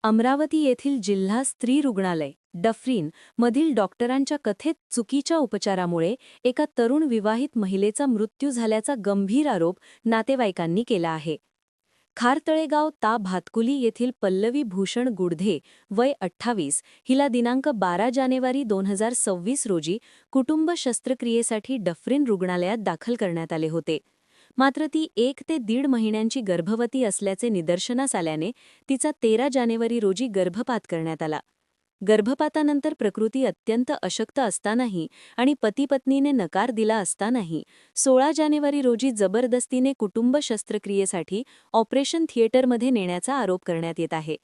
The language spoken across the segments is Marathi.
अमरावती येथील जिल्हा स्त्री रुग्णालय डफरीन मधील डॉक्टरांच्या कथेत चुकीच्या उपचारामुळे एका तरुण विवाहित महिलेचा मृत्यू झाल्याचा गंभीर आरोप नातेवाईकांनी केला आहे. खारतळेगाव ता भातकुली येथील पल्लवी भूषण गुडधे वय 28 हिला दिनांक 12 जानेवारी 2026 रोजी कुटुंब शस्त्रक्रियेसाठी डफरीन रुग्णालयात दाखल करण्यात आले होते. मात्र ती 1 ते 1.5 महिन्यांची गर्भवती असल्याचे निदर्शनास आल्याने तिचा 13 जानेवारी रोजी गर्भपात करण्यात आला. गर्भपातानंतर प्रकृती अत्यंत अशक्त असतानाही आणि पती-पत्नीने नकार दिला असतानाही 16 जानेवारी रोजी जबरदस्तीने कुटुंब शस्त्रक्रियेसाठी ऑपरेशन थिएटरमध्ये नेण्याचा आरोप करण्यात येत आहे.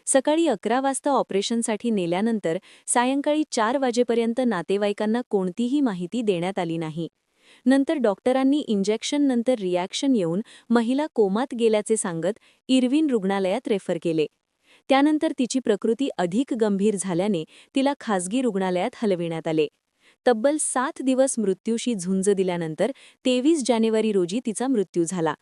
सकाळी 11 वाजता ऑपरेशनसाठी नेल्यानंतर सायंकाळी 4 वाजेपर्यंत नातेवाईकांना कोणतीही माहिती देण्यात आली नाही. नंतर डॉक्टरांनी इंजेक्शननंतर रिॲक्शन येऊन महिला कोमात गेल्याचे सांगत इरविन रुग्णालयात रेफर केले. त्यानंतर तिची प्रकृती अधिक गंभीर झाल्याने तिला खासगी रुग्णालयात हलविण्यात आले. तब्बल 7 दिवस मृत्यूशी झुंज दिल्यानंतर 23 जानेवारी रोजी तिचा मृत्यू झाला.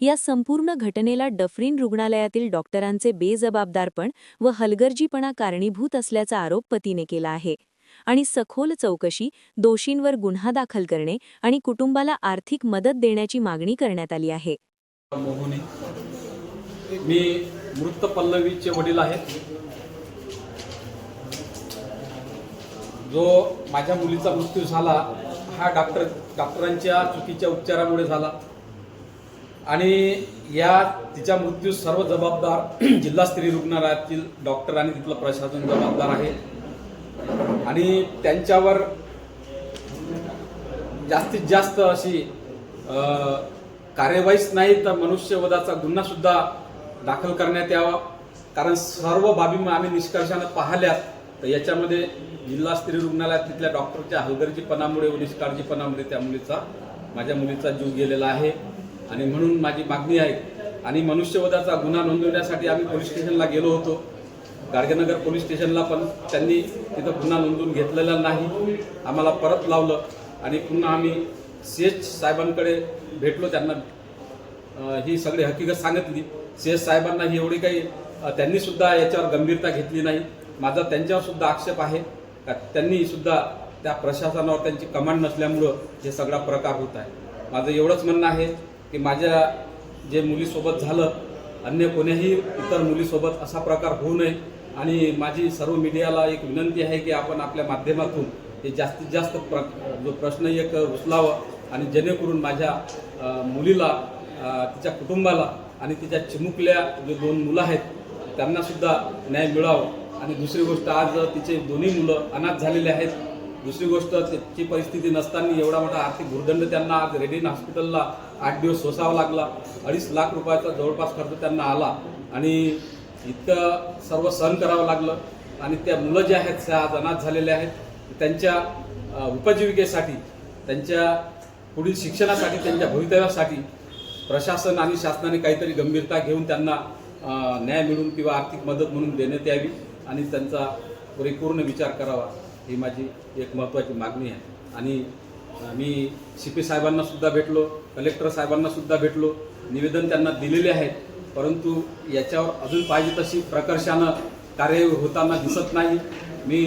या संपूर्ण घटनेला डफरीन रुग्णालयातील डॉक्टरांचे बेजबाबदारपण व हलगर्जीपणा कारणीभूत असल्याचा आरोप पतीने केला आहे आणि सखोल चौकशी, दोषींवर गुन्हा दाखल करणे आणि कुटुंबाला आर्थिक मदत देण्याची मागणी करण्यात आली आहे. मोहनी, मी मृत पल्लवीचे वडील आहेत. जो माझ्या मुलीचा मृत्यू झाला हा डॉक्टरांच्या चुकीच्या उपचारामुळे झाला आणि या तिच्या मृत्यू सर्व जबाबदार जिल्हा स्त्री रुग्णालयातील डॉक्टर आणि तिथलं प्रशासन जबाबदार आहे आणि त्यांच्यावर जास्तीत जास्त अशी कार्यवाहीच नाही तर मनुष्यवधाचा गुन्हा सुद्धा दाखल करण्यात यावा. कारण सर्व बाबी आम्ही निष्कर्षाने पाहिल्यात तर याच्यामध्ये जिल्हा स्त्री रुग्णालयात तिथल्या डॉक्टरच्या हलगर्जीपणामुळे व निष्काळजीपणामुळे त्या माझ्या मुलीचा जीव गेलेला आहे आणि म्हणून माझी मागणी आहे. आणि मनुष्यवधाचा गुन्हा नोंदवण्यासाठी आम्ही पोलीस स्टेशनला गेलो होतो. गाडगेनगर पोलीस स्टेशनला पण त्यांनी तिथं गुन्हा नोंदवून घेतलेला नाही. आम्हाला परत लावलं आणि पुन्हा आम्ही CH साहेबांकडे भेटलो. त्यांना ही सगळी हकीकत सांगितली. CH साहेबांना ही एवढी काही त्यांनी सुद्धा याच्यावर गंभीरता घेतली नाही. माझा त्यांच्यावर सुद्धा आक्षेप आहे का त्यांनी सुद्धा त्या प्रशासनावर त्यांची कमांड नसल्यामुळं हे सगळा प्रकार होत आहे. माझं एवढंच म्हणणं आहे की माझ्या जे मुलीसोबत झालं अन्य कोण्याही इतर मुलीसोबत असा प्रकार होऊ नये आणि माझी सर्व मीडियाला एक विनंती आहे की आपण आपल्या माध्यमातून हे जास्तीत जास्त जो प्रश्न एक उचलावं आणि जेणेकरून माझ्या मुलीला, तिच्या कुटुंबाला आणि तिच्या चिमुकल्या जे 2 मुलं आहेत त्यांना सुद्धा न्याय मिळावा. आणि दुसरी गोष्ट, आज तिचे दोन्ही मुलं अनाथ झालेले आहेत. दुसरी गोष्ट, त्याची परिस्थिती नसताना एवढा मोठा आर्थिक भुर्दंड त्यांना आज रेडिन हॉस्पिटलला 8 दिवस सोसावा लागला. 2.5 लाख रुपयाचा जवळपास खर्च त्यांना आला आणि इतकं सर्व सहन करावं लागलं. आणि त्या मुलं जे आहेत त्या आज अनाथ झालेले आहेत. त्यांच्या उपजीविकेसाठी, त्यांच्या पुढील शिक्षणासाठी, त्यांच्या भवितव्यासाठी प्रशासन आणि शासनाने काहीतरी गंभीरता घेऊन त्यांना न्याय मिळून किंवा आर्थिक मदत म्हणून देण्यात यावी आणि त्यांचा परिपूर्ण विचार करावा ही माझी एक महत्त्वाची मागणी आहे. आणि मी CP साहेबांना सुद्धा भेटलो, कलेक्टर साहेबांना सुद्धा भेटलो, निवेदन त्यांना दिलेले आहेत. परंतु याच्यावर अजून पाहिजे तशी प्रकर्षानं कार्य होताना दिसत नाही. मी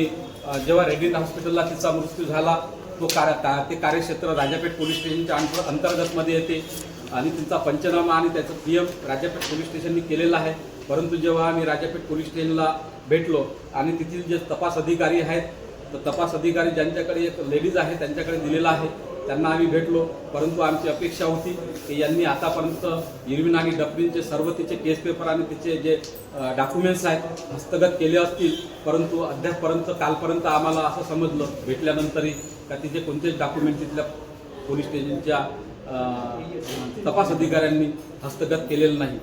जेव्हा रेडिन हॉस्पिटलला तिचा मृत्यू झाला ते कार्यक्षेत्र राजापेठ पोलीस स्टेशनच्या अंतर्गतमध्ये येते आणि तिचा पंचनामा आणि त्याचं PM राजापेठ पोलीस स्टेशननी केलेलं आहे. परंतु जेव्हा आम्ही राजापेठ पोलीस स्टेशनला भेटलो आणि तिथील जे तपास अधिकारी आहेत तर तपास अधिकारी ज्यांच्याकडे एक लेडीज आहे त्यांच्याकडे दिलेला आहे त्यांना आम्ही भेटलो. परंतु आमची अपेक्षा होती की यांनी आतापर्यंत इरविन आणि डफरीनचे सर्व तिचे केस पेपर आणि तिचे जे डॉक्युमेंट्स आहेत हस्तगत केले असतील. परंतु अद्यापपर्यंत कालपर्यंत आम्हाला असं समजलं भेटल्यानंतरही का तिचे कोणतेच डॉक्युमेंट तिथल्या पोलीस स्टेशनच्या तपास अधिकाऱ्यांनी हस्तगत केलेलं नाही.